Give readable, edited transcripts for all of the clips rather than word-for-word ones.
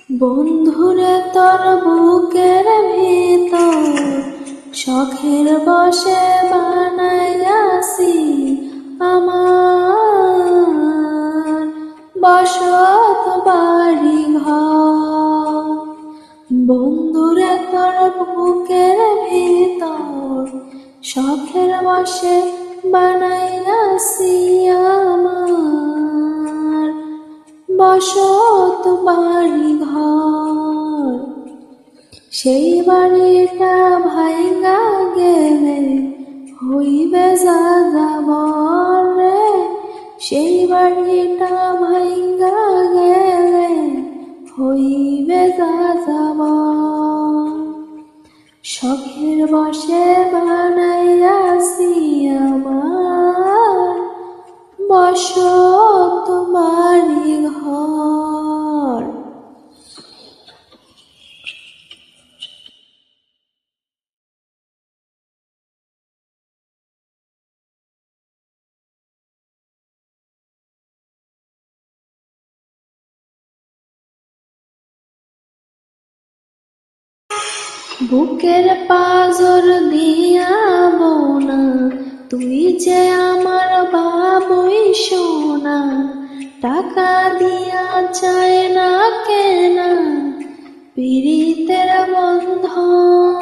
বন্ধুরে তোর বুকের ভিতর শখের বসে বানাইয়াছি আমার বসত বাড়ি ঘর। বন্ধুরে তোর বুকের ভিতর শখের বসে বানাইয়াছি আমার বসত বাড়ি ঘর। সেই বাড়িটা ভাইঙ্গা গেলে হইবে যাযাবর রে, সেই বাড়িটা ভাইঙ্গা গেলে হইবে যাযাবর। শখের বসে বানাইয়াছি আমার বসত বাড়ি ঘর। বুকের পাজর দিয়া বোনা তুই যে আমার বাবুই সোনা, টাকা দিয়া চায় না কেনা পীড়িতের বন্ধন।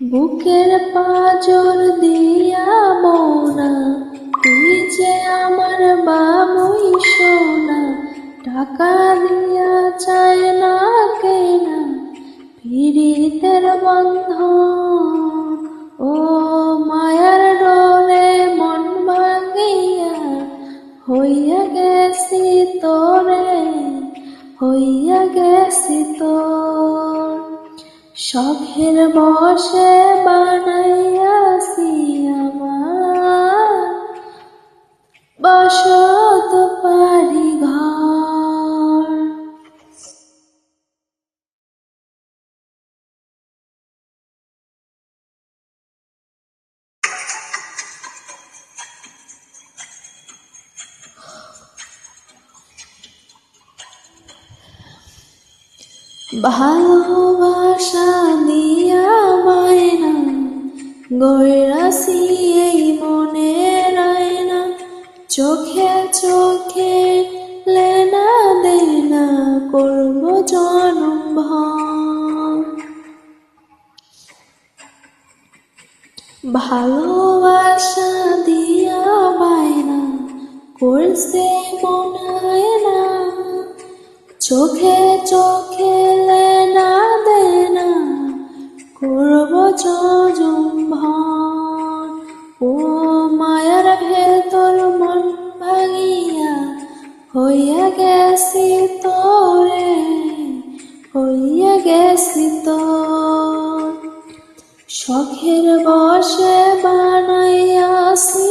বুকের পাজর দিয়া বোনা তুই যে আমার বাবুই সোনা, টাকা দিয়া চায় না কেনা পীড়িতের বন্ধন। ও মায়ার ডোরে মন ভাঙিয়া হইয়া গেছি তোরে, হইয়া গেছি তোর। শখের বসে বানাইয়াছি আমার বসত বাড়ি ঘর। ভালোবাসা দিয়া বায়না গইরাছি এই মনের আয়না, চোখে চোখে লেনা দেনা করব জনম ভর। ভালোবাসা দিয়া বায়না করছে মনায় না, চোখে চোখে লেনা দেনা করব জনম ভর। ও মায়ার ভেতর মন ভাঙিয়া হইয়া গেছি তোরে, হইয়া গেছি তোর। শখের বসে বানাইয়াছি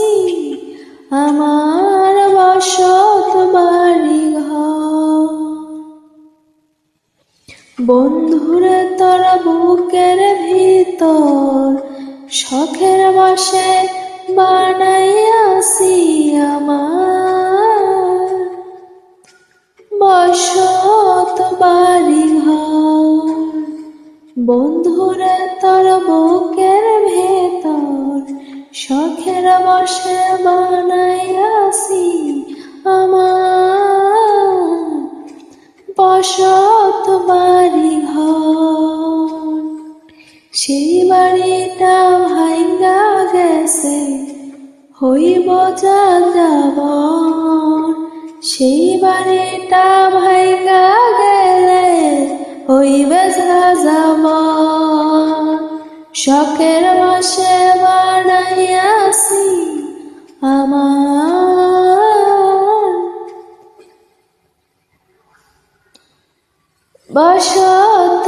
আমার বসত বাড়ি ঘর। বন্ধুরে তোর বুকের ভিতর শখের বসে বানাইয়াছি আমার বসত বাড়ি ঘর। বন্ধুরে তোর বুকের ভেতর শখের বসে বানাইয়াছি আমার বসত বাড়ি ঘর। সেই বাড়িটা ভাইঙ্গা গেছে হইব যাযাবর, সেই বাড়িটা ভাইঙ্গা গেলে হইবে যাযাবর। শখের বসে বানাইয়াছি আমার বসত